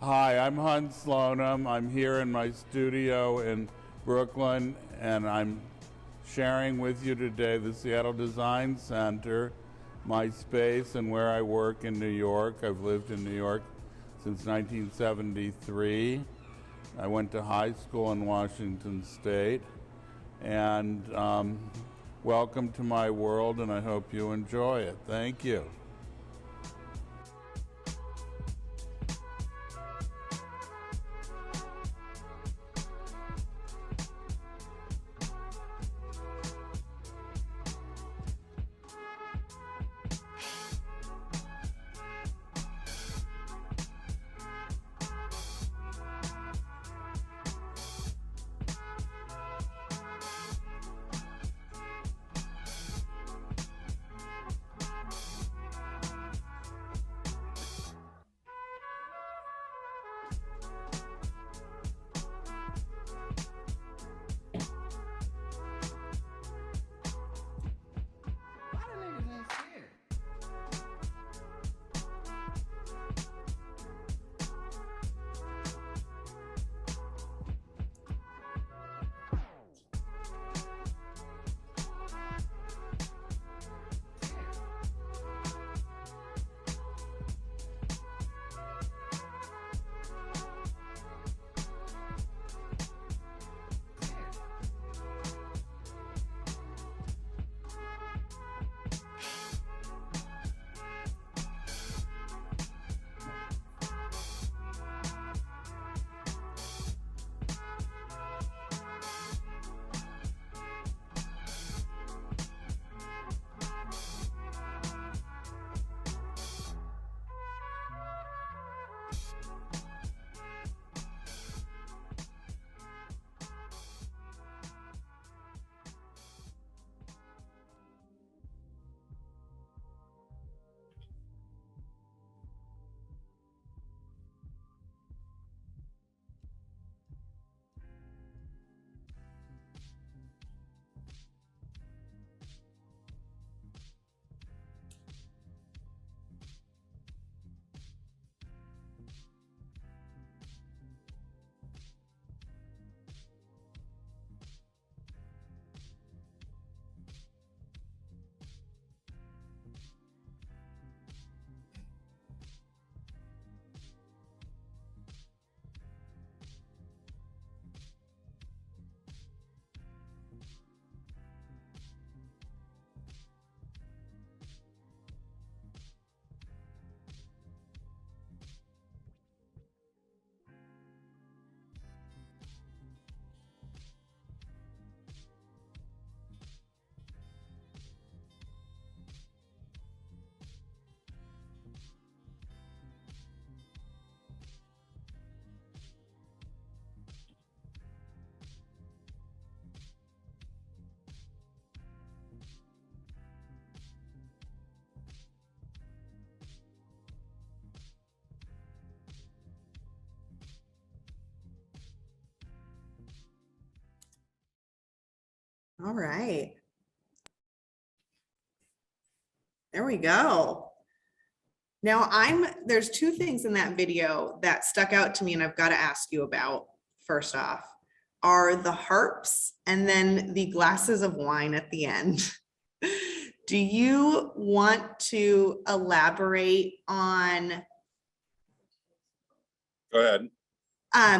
Hi, I'm Hunt Slonem. I'm here in my studio in Brooklyn, and I'm sharing with you today the Seattle Design Center, my space and where I work in New York. I've lived in New York since 1973. I went to high school in Washington State, and welcome to my world, and I hope you enjoy it. Thank you. All right. There we go. Now there's two things in that video that stuck out to me and I've got to ask you about. First off, are the harps and then the glasses of wine at the end. Do you want to elaborate on? Go ahead.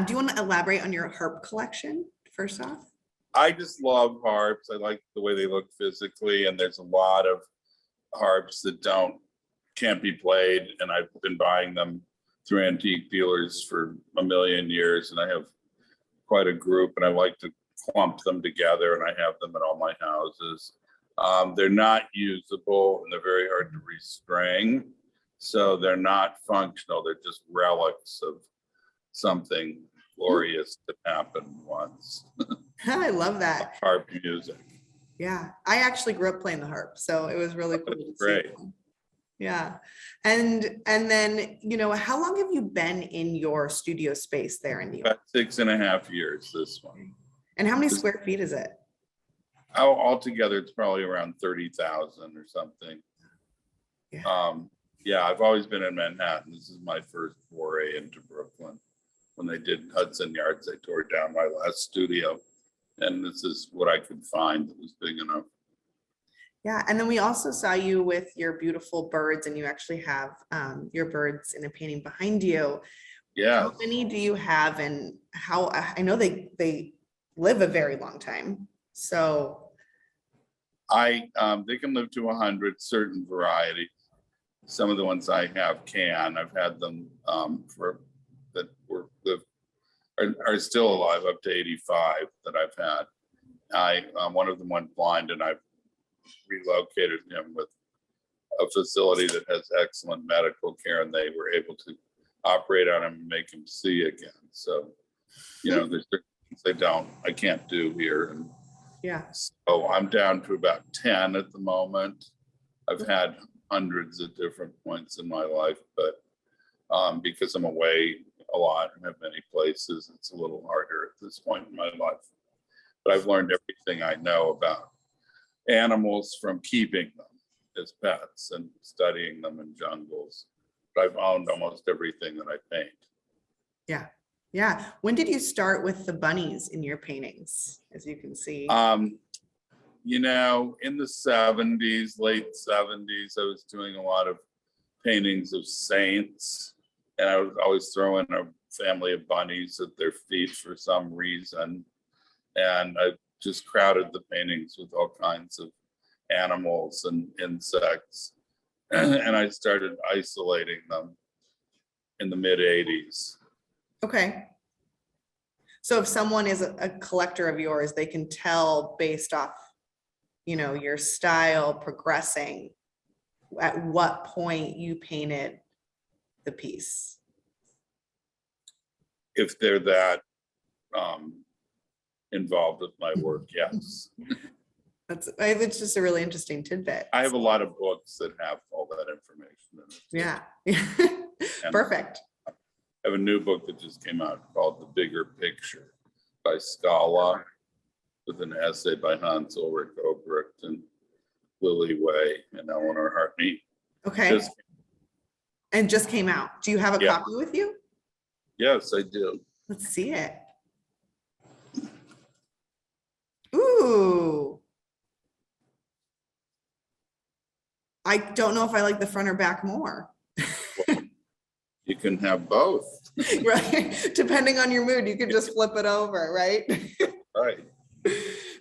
Do you want to elaborate on your harp collection first off? I just love harps. I like the way they look physically, and there's a lot of harps that can't be played, and I've been buying them through antique dealers for a million years, and I have quite a group, and I like to clump them together, and I have them in all my houses. They're not usable, and they're very hard to restring, so they're not functional. They're just relics of something glorious that happened once. I love that. Harp music. Yeah, I actually grew up playing the harp, so it was really cool to Great. see them. Yeah. And then, how long have you been in your studio space there in New York? About 6.5 years, this one. And how many square feet is it? Altogether, it's probably around 30,000 or something. Yeah. Yeah, I've always been in Manhattan. This is my first foray into Brooklyn. I did Hudson Yards, I tore down my last studio. And this is what I could find that was big enough. Yeah, and then we also saw you with your beautiful birds, and you actually have your birds in a painting behind you. Yeah. How many do you have, and how, I know they live a very long time. So They can live to 100, certain varieties. Some of the ones I have can. I've had them are still alive up to 85 that I've had. One of them went blind, and I've relocated him with a facility that has excellent medical care, and they were able to operate on him and make him see again. So, there's things I can't do here. And yeah, so I'm down to about 10 at the moment. I've had hundreds at different points in my life, but because I'm away a lot and have many places, it's a little harder at this point in my life. But I've learned everything I know about animals from keeping them as pets and studying them in jungles. But I've owned almost everything that I paint. yeah, yeah. When did you start with the bunnies in your paintings, as you can see? In the 70s, late 70s, I was doing a lot of paintings of saints, and I was always throwing a family of bunnies at their feet for some reason. And I just crowded the paintings with all kinds of animals and insects. And I started isolating them in the mid 80s. Okay. So if someone is a collector of yours, they can tell based off, your style progressing at what point you painted the piece. If they're that involved with my work, yes. It's just a really interesting tidbit. I have a lot of books that have all that information in it. Yeah. Perfect. I have a new book that just came out called The Bigger Picture by Scala, with an essay by Hans Ulrich Obrecht and Lily Way and Eleanor Hartney. Okay. Just came out. Do you have a Yeah. copy with you? Yes, I do. Let's see it. Ooh. I don't know if I like the front or back more. You can have both. Right. Depending on your mood, you can just flip it over, right? Right.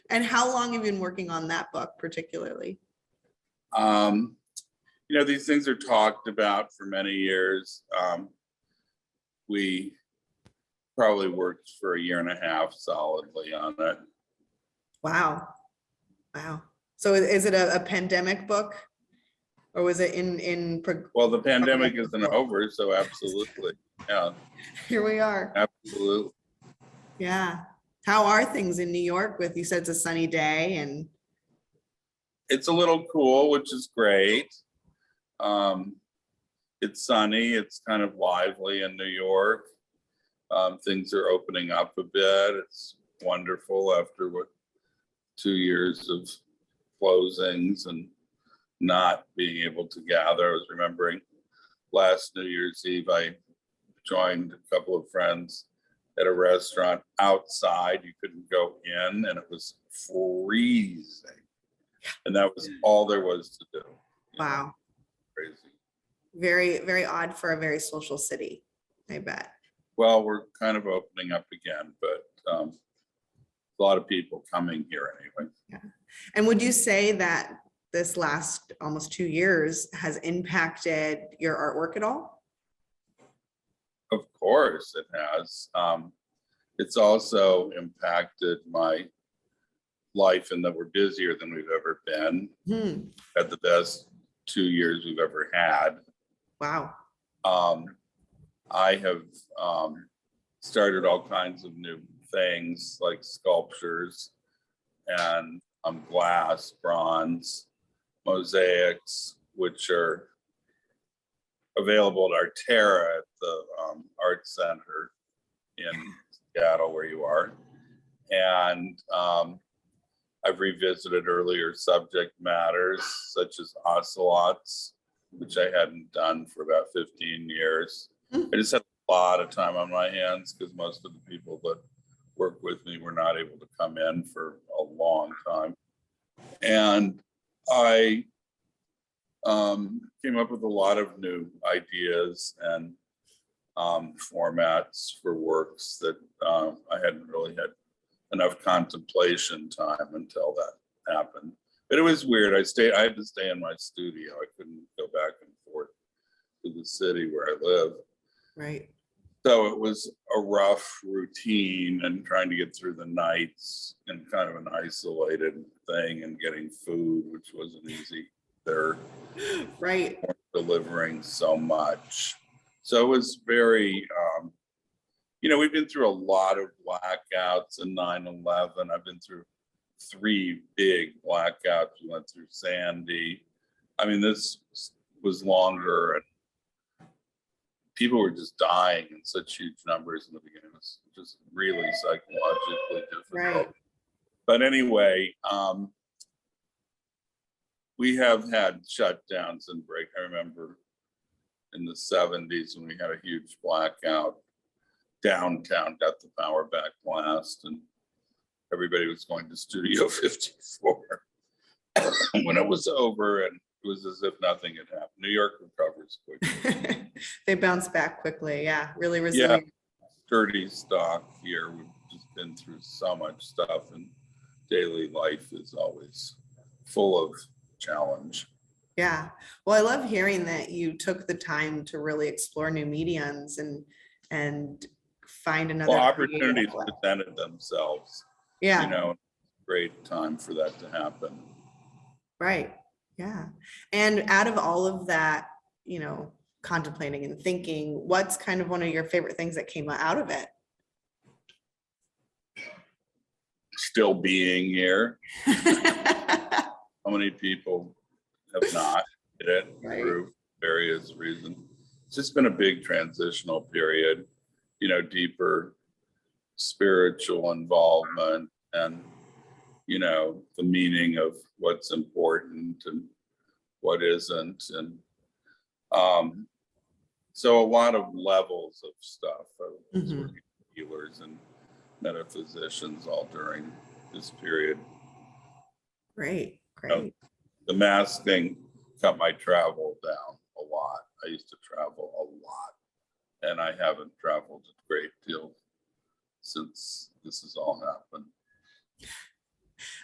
And how long have you been working on that book particularly? These things are talked about for many years. We probably worked for a year and a half solidly on it. Wow. So is it a pandemic book, or was it in? Well, the pandemic isn't over, so absolutely. Yeah. Here we are. Absolutely. Yeah. How are things in New York you said it's a sunny day and? It's a little cool, which is great. It's sunny, it's kind of lively in New York. Things are opening up a bit. It's wonderful after 2 years of closings and not being able to gather. I was remembering last New Year's Eve, I joined a couple of friends at a restaurant outside. You couldn't go in, and it was freezing. And that was all there was to do. Wow. Crazy. Very, very odd for a very social city, I bet. Well, we're kind of opening up again, but a lot of people coming here anyway. Yeah. And would you say that this last almost 2 years has impacted your artwork at all? Of course it has. It's also impacted my life in that we're busier than we've ever been. Had the best 2 years we've ever had. Wow. I have started all kinds of new things like sculptures and glass, bronze, mosaics, which are available at ARTERRA at the Art Center in Seattle, where you are. And I've revisited earlier subject matters such as ocelots, which I hadn't done for about 15 years. I just had lot of time on my hands because most of the people that work with me were not able to come in for a long time. And I came up with a lot of new ideas and formats for works that I hadn't really had enough contemplation time until that happened. But it was weird. I had to stay in my studio. I couldn't go back and forth to the city where I live. Right. So it was a rough routine and trying to get through the nights in kind of an isolated thing and getting food, which wasn't easy. They're Right. delivering so much. So it was very, we've been through a lot of blackouts in 9/11. I've been through 3 big blackouts. We went through Sandy. I mean, this was longer, and people were just dying in such huge numbers in the beginning. It was just really psychologically difficult. Right. But anyway, we have had shutdowns and break. I remember in the 70s when we had a huge blackout, downtown got the power back last, and everybody was going to Studio 54 when it was over, and it was as if nothing had happened. New York recovers quickly. They bounce back quickly. Yeah, really resilient. Yeah, sturdy stock here. We've just been through so much stuff, and daily life is always full of challenge. Yeah. Well, I love hearing that you took the time to really explore new mediums and find another Opportunities creative way. presented themselves. Yeah. Great time for that to happen. Right. Yeah. And out of all of that, contemplating and thinking, what's kind of one of your favorite things that came out of it? Still being here. How many people have not did it Right. through various reasons? It's just been a big transitional period, deeper spiritual involvement and, the meaning of what's important and what isn't. And so a lot of levels of stuff. I was working with healers and metaphysicians all during this period. Great. Great. The mask thing cut my travel down a lot. I used to travel a lot, and I haven't traveled a great deal since this has all happened.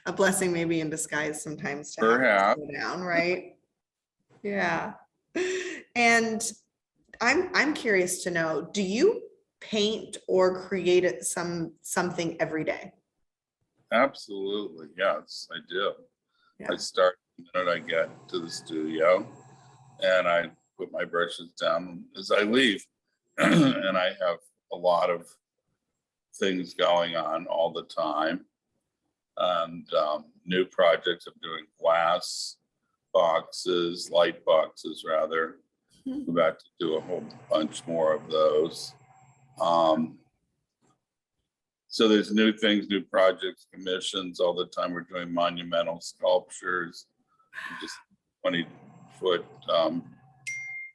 A blessing maybe in disguise sometimes to have to Perhaps. slow down, right? Yeah. And I'm curious to know, do you paint or create something every day? Absolutely, yes, I do. Yeah. I start the minute I get to the studio, and I put my brushes down as I leave. And I have a lot of things going on all the time, and new projects. I'm doing glass boxes, light boxes rather. I'm about to do a whole bunch more of those. So there's new things, new projects, commissions all the time. We're doing monumental sculptures, just 20-foot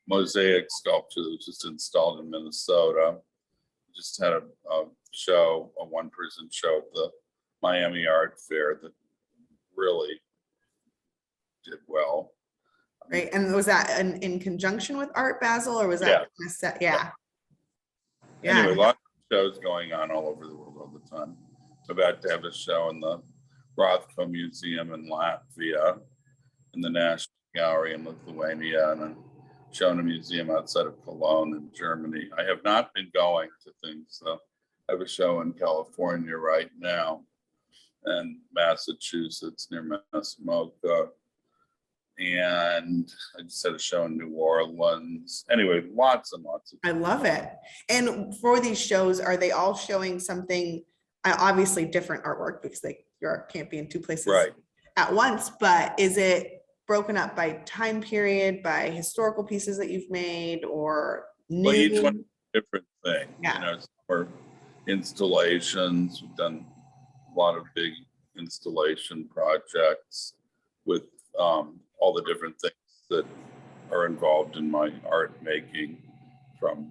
mosaic sculpture that was just installed in Minnesota. Just had a show, a one-person show at the Miami Art Fair that really did well. Right. And was that in conjunction with Art Basel, or was that kind of set? Yeah. Yeah. Anyway, lots of shows going on all over the world all the time. I'm about to have a show in the Rothko Museum in Latvia, in the National Gallery in Lithuania, and a show in a museum outside of Cologne in Germany. I have not been going to things, so I have a show in California right now, and Massachusetts near Massamoka. And I just had a show in New Orleans. Anyway, lots and lots of. I love it. And for these shows, are they all showing something, obviously different artwork, because your art can't be in 2 places Right. at once, but is it broken up by time period, by historical pieces that you've made, or new? Well, each one is a different thing. Yeah. Some are installations. We've done a lot of big installation projects with all the different things that are involved in my art making, from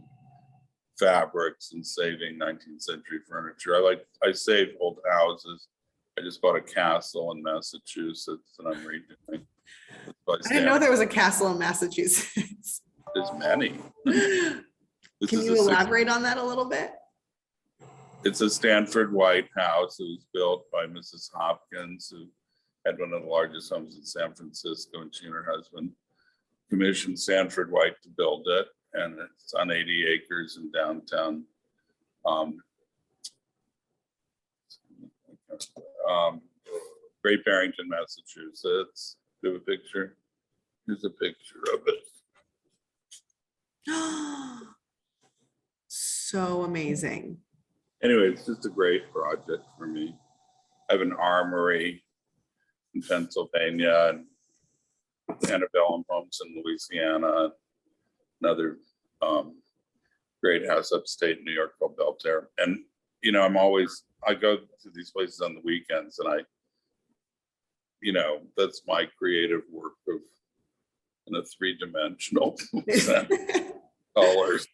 fabrics and saving 19th century furniture. I save old houses. I just bought a castle in Massachusetts and I'm redoing. I didn't know there was a castle in Massachusetts. There's many. Can you elaborate on that a little bit? It's a Stanford White house. It was built by Mrs. Hopkins, who had one of the largest homes in San Francisco, and she and her husband commissioned Stanford White to build it. And it's on 80 acres in downtown Great Barrington, Massachusetts. Do you have a picture? Here's a picture of it. So amazing. Anyway, it's just a great project for me. I have an armory in Pennsylvania and antebellum homes in Louisiana. Another great house upstate New York called Belterra. And, you know, I go to these places on the weekends and that's my creative work in a three-dimensional colors.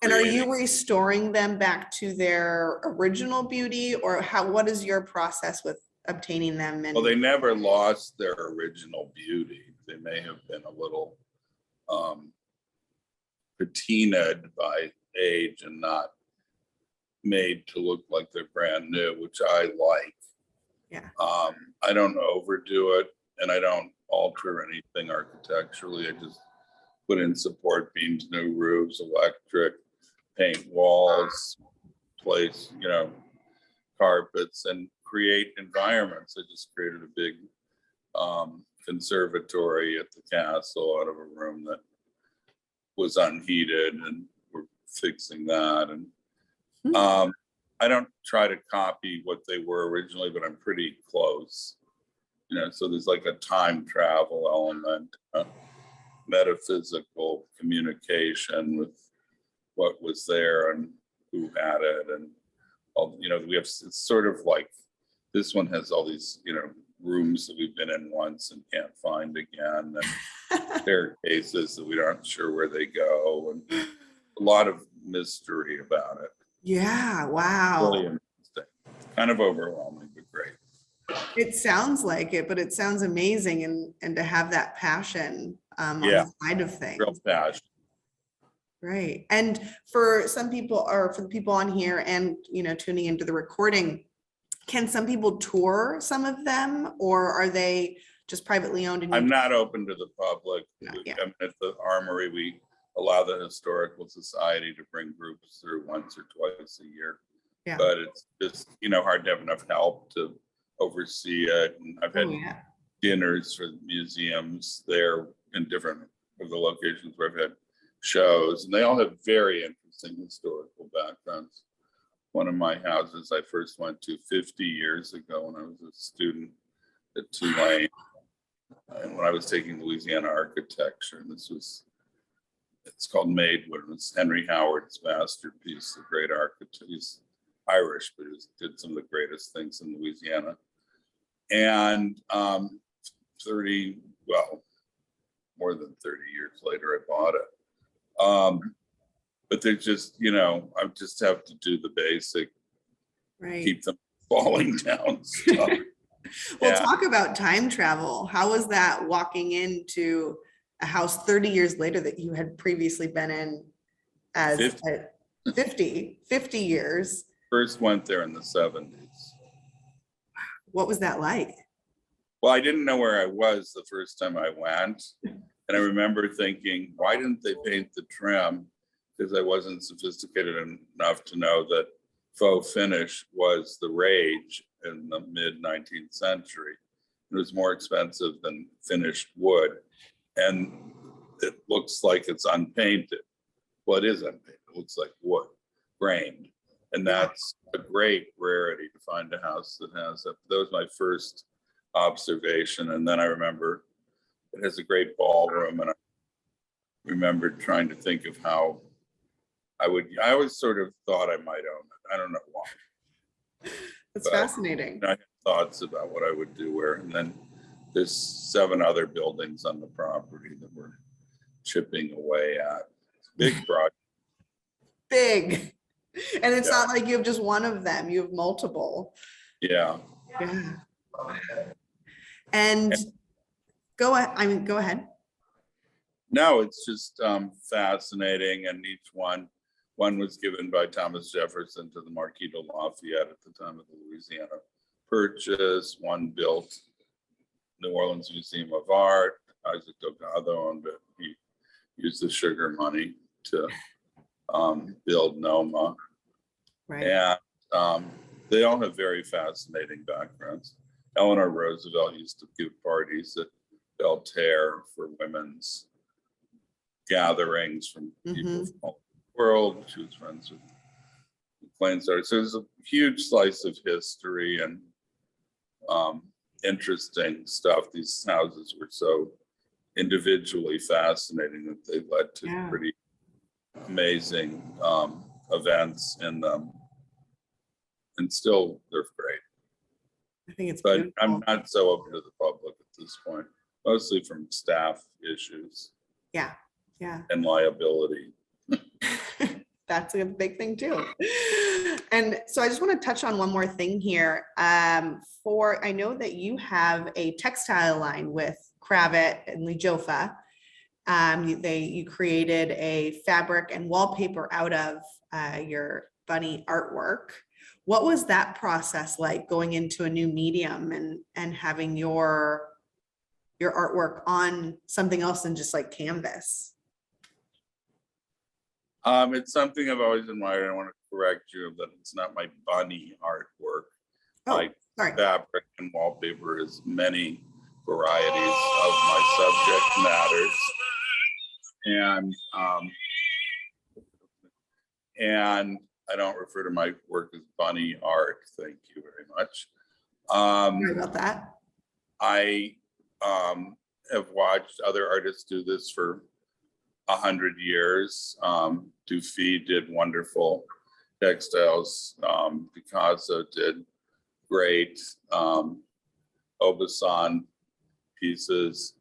And are you restoring them back to their original beauty, or what is your process with obtaining them? Well, they never lost their original beauty. They may have been a little patinaed by age and not made to look like they're brand new, which I like. Yeah. I don't overdo it, and I don't alter anything architecturally. I just put in support beams, new roofs, electric, paint walls, place, carpets, and create environments. I just created a big conservatory at the castle out of a room that was unheated, and we're fixing that. And I don't try to copy what they were originally, but I'm pretty close. So there's like a time travel element, metaphysical communication with what was there and who had it, and all. It's sort of like this one has all these rooms that we've been in once and can't find again, and staircases that we aren't sure where they go, and a lot of mystery about it. Yeah. Wow. Really interesting. Kind of overwhelming, but great. It sounds like it, but it sounds amazing, and to have that passion on the side of things. Real passion. Right. And for some people, or for the people on here and tuning into the recording, can some people tour some of them, or are they just privately owned? And I'm not open to the public. Yeah. At the Armory, we allow the Historical Society to bring groups through once or twice a year. Yeah. But it's just hard to have enough help to oversee it. And I've had dinners for museums there in different of the locations where I've had shows, and they all have very interesting historical backgrounds. One of my houses I first went to 50 years ago when I was a student at Tulane, and when I was taking Louisiana architecture, and it's called Maidwood. It's Henry Howard's masterpiece, the great architect. He's Irish, but he did some of the greatest things in Louisiana. And more than 30 years later, I bought it. But they're just, I just have to do the basic, keep them falling down stuff. Well, talk about time travel. How was that walking into a house 30 years later that you had previously been in as 50 years? First went there in the 70s. What was that like? Well, I didn't know where I was the first time I went. And I remember thinking, why didn't they paint the trim? Because I wasn't sophisticated enough to know that faux finish was the rage in the mid 19th century. It was more expensive than finished wood. And it looks like it's unpainted. Well, it is unpainted. It looks like wood, grained. And that's a great rarity to find a house that has that. That was my first observation. And then I remember it has a great ballroom, and I remembered trying to think of how I always sort of thought I might own it. I don't know why. That's fascinating. I had thoughts about what I would do where, and then there's 7 other buildings on the property that we're chipping away at. big project. Big. And it's Yeah. not like you have just one of them, you have multiple. Yeah. Yeah. And go ahead. No, it's just fascinating, and each one was given by Thomas Jefferson to the Marquis de Lafayette at the time of the Louisiana Purchase. One built New Orleans Museum of Art. Isaac Delgado owned it. He used the sugar money to build NOMA. Right. And they all have very fascinating backgrounds. Eleanor Roosevelt used to give parties at Belterre for women's gatherings from people from all over the world. She was friends with Plains artists. So there's a huge slice of history and interesting stuff. These houses were so individually fascinating that they led to pretty amazing events in them. And still, they're great. I think it's But beautiful. I'm not so open to the public at this point, mostly from staff issues. Yeah. Yeah. And liability. That's a big thing too. And so I just want to touch on one more thing here. I know that you have a textile line with Cravat and Lee Joffa. You created a fabric and wallpaper out of your bunny artwork. What was that process like, going into a new medium and having your artwork on something else than just like canvas? It's something I've always admired. I want to correct you that it's not my bunny artwork. Oh, sorry. Fabric and wallpaper is many varieties of my subject matters. And I don't refer to my work as bunny art. Thank you very much. Sorry about that. I have watched other artists do this for 100 years. Dufy did wonderful textiles. Picasso did great Aubusson pieces.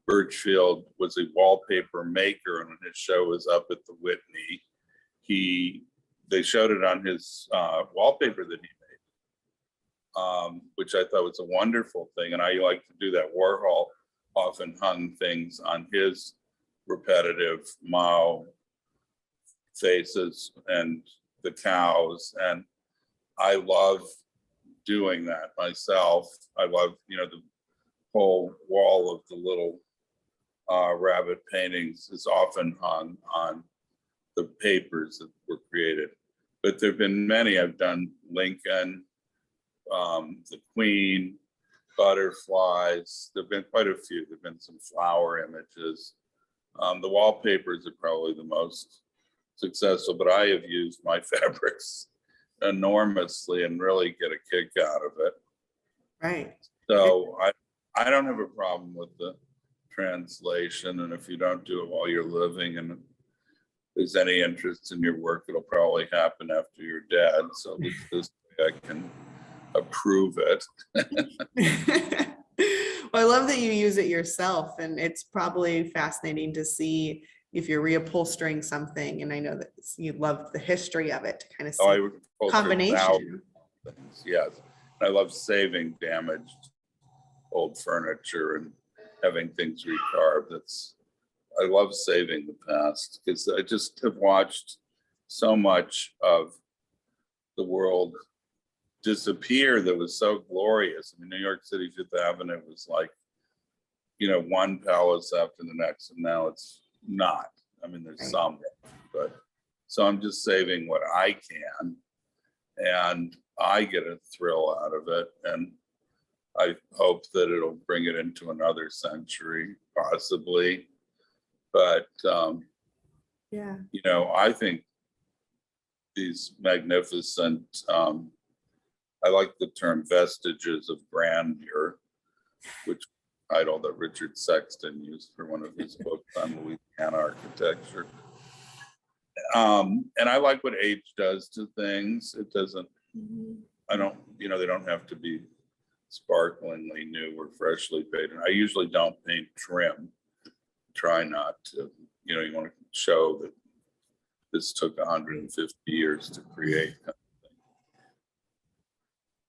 Birchfield was a wallpaper maker, and when his show was up at the Whitney, they showed it on his wallpaper that he made, which I thought was a wonderful thing. And I like to do that. Warhol often hung things on his repetitive Mao faces and the cows, and I love doing that myself. I love, the whole wall of the little rabbit paintings is often hung on the papers that were created. But there have been many. I've done Lincoln, the Queen, butterflies. There've been quite a few. There've been some flower images. The wallpapers are probably the most successful, but I have used my fabrics enormously and really get a kick out of it. Right. So I don't have a problem with the translation, and if you don't do it while you're living and if there's any interest in your work, it'll probably happen after you're dead. So at least this way I can approve it. Well, I love that you use it yourself, and it's probably fascinating to see if you're reupholstering something. And I know that you love the history of it, to kind of see I would combination. Things, yes. I love saving damaged old furniture and having things recarved. I love saving the past, because I just have watched so much of the world disappear that was so glorious. I mean, New York City, Fifth Avenue was like, one palace after the next, and now it's not. I mean, there's some, but so I'm just saving what I can, and I get a thrill out of it, and I hope that it'll bring it into another century, possibly. But I think these magnificent, I like the term vestiges of grandeur, which title that Richard Sexton used for one of his books on Louisiana architecture. And I like what age does to things. It doesn't, they don't have to be sparklingly new or freshly painted. I usually don't paint trim, try not to, you want to show that this took 150 years to create.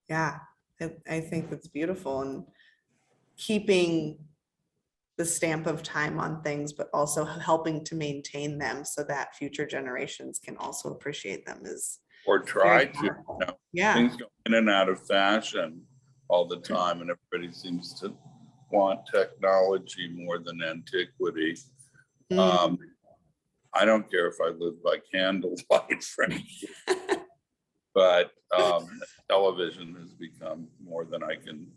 Yeah, I think that's beautiful, and keeping the stamp of time on things, but also helping to maintain them so that future generations can also appreciate them is Or try very to, powerful. you know, Yeah. things go in and out of fashion all the time, and everybody seems to want technology more than antiquity. Mm. I don't care if I live by candlelight, frankly, but television has become more than I can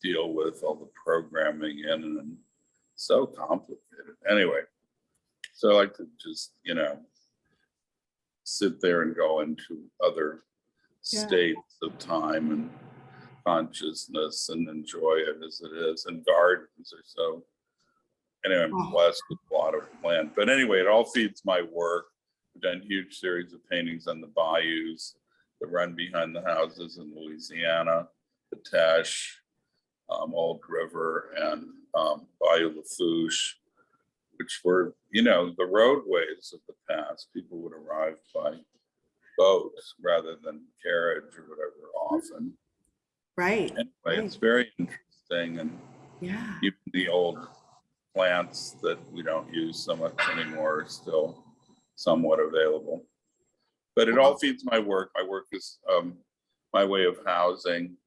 deal with, all the programming in, and so complicated. Anyway, so I like to just, sit there and go into other states of time and consciousness and enjoy it as it is. And gardens are so, anyway, I'm blessed with a lot of land. But anyway, it all feeds my work. I've done huge series of paintings on the bayous that run behind the houses in Louisiana, the Teche, Old River, and Bayou Lafourche, which were, the roadways of the past. People would arrive by boat rather than carriage or whatever often. Right. Anyway, it's very interesting. And even the old plants that we don't use so much anymore are still somewhat available. But it all feeds my work. My work is my way of housing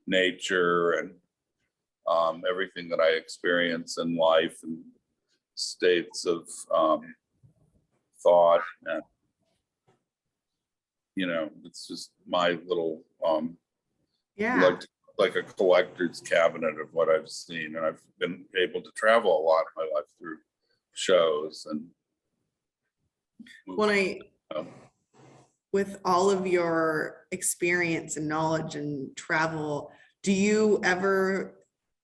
nature and everything that I experience in life and states of thought. And, it's just my little, like a collector's cabinet of what I've seen. And I've been able to travel a lot in my life through shows. And with all of your experience and knowledge and travel, do you ever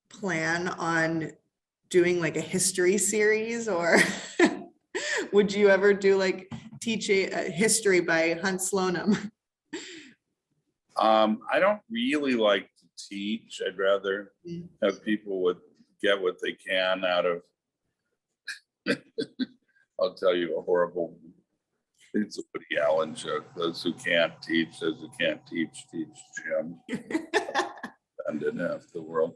plan on doing like a history series, or would you ever do like teach a history by Hunt Slonem? I don't really like to teach. I'd rather have people get what they can out of. I'll tell you a horrible, it's a Woody Allen joke. Those who can't teach, those who can't teach Jim. And in half the world.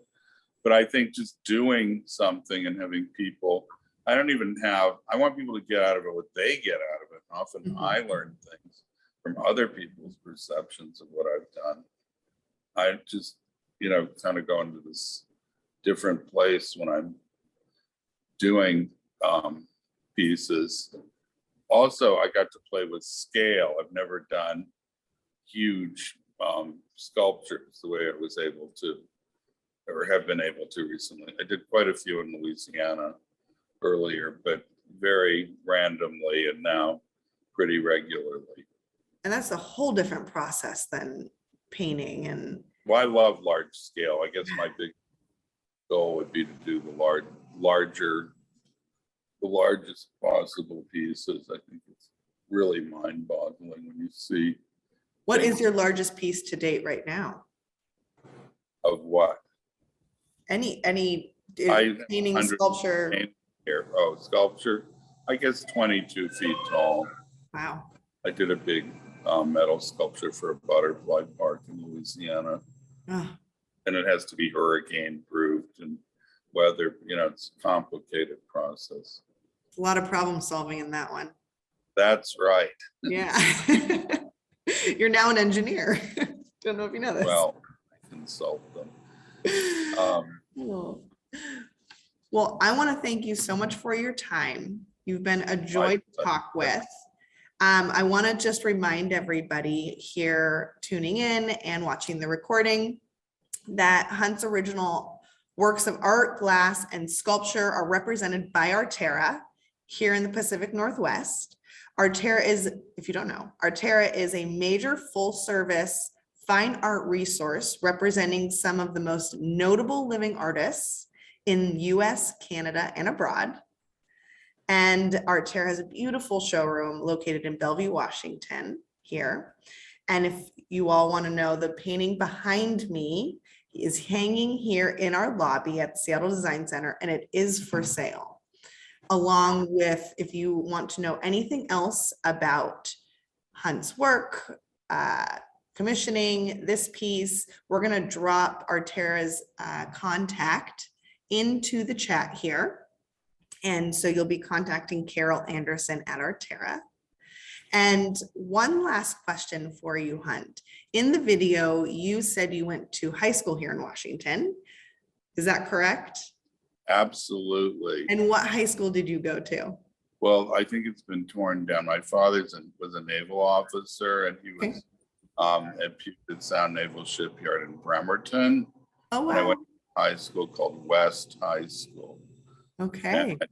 But I think just doing something and having people, I want people to get out of it what they get out of it. Often I learn things from other people's perceptions of what I've done. I just, kind of go into this different place when I'm doing pieces. Also, I got to play with scale. I've never done huge sculptures the way I was able to, or have been able to recently. I did quite a few in Louisiana earlier, but very randomly, and now pretty regularly. And that's a whole different process than painting. And well, I love large scale. I guess my big goal would be to do the largest possible pieces. I think it's really mind-boggling when you see. What is your largest piece to date right now? Of what? Any painting, sculpture? Here. Oh, sculpture. I guess 22 feet tall. Wow. I did a big metal sculpture for a butterfly park in Louisiana. And it has to be hurricane proofed and weather, it's a complicated process. A lot of problem solving in that one. That's right. Yeah. You're now an engineer. Don't know if you know this. Well, I consult them. Well, I want to thank you so much for your time. You've been a joy to talk with. I want to just remind everybody here tuning in and watching the recording that Hunt's original works of art, glass, and sculpture are represented by ARTERRA here in the Pacific Northwest. ARTERRA is, if you don't know, ARTERRA is a major full-service fine art resource representing some of the most notable living artists in US, Canada, and abroad. And ARTERRA has a beautiful showroom located in Bellevue, Washington here. And if you all want to know, the painting behind me is hanging here in our lobby at the Seattle Design Center, and it is for sale. along with, if you want to know anything else about Hunt's work, commissioning this piece, we're going to drop ARTERRA's contact into the chat here. And so you'll be contacting Carol Anderson at ARTERRA. And one last question for you, Hunt. In the video, you said you went to high school here in Washington. Is that correct? Absolutely. And what high school did you go to? Well, I think it's been torn down. My father was a naval officer, and he was at Puget Sound Naval Shipyard in Bremerton. Oh, And I wow. went to high school called West High School. Okay. And I don't do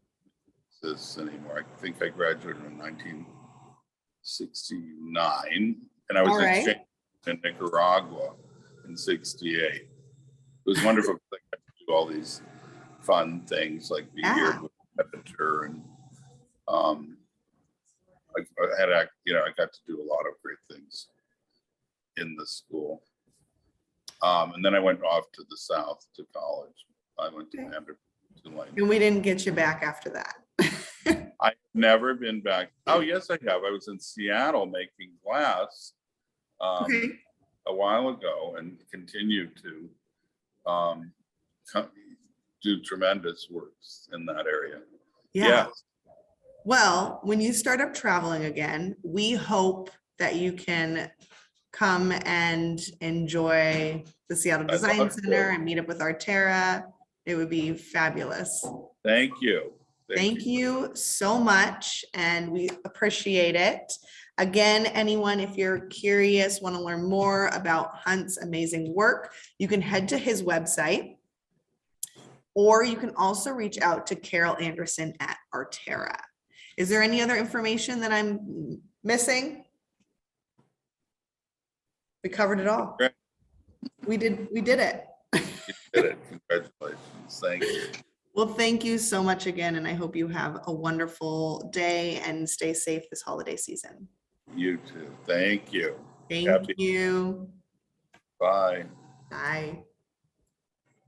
this anymore. I think I graduated in 1969, and I was All right. exchanged in Nicaragua in '68. It was wonderful because I got to do all these fun things like the yearbook editor, and I got to do a lot of great things in the school. And then I went off to the South to college. I went to Vanderbilt. And we didn't get you back after that. I've never been back. Oh, yes, I have. I was in Seattle making glass a while ago, and continue to do tremendous works in that area. Yeah. Yes. Well, when you start up traveling again, we hope that you can come and enjoy the Seattle Design Center and meet up with ARTERRA. It would be fabulous. Thank you. Thank you so much, and we appreciate it. Again, anyone, if you're curious, want to learn more about Hunt's amazing work, you can head to his website, or you can also reach out to Carol Anderson at ARTERRA. Is there any other information that I'm missing? We covered it all. Great. We did it. You did it. Congratulations. Thank you. Well, thank you so much again, and I hope you have a wonderful day and stay safe this holiday season. You too. Thank you. Thank you. Bye. Bye.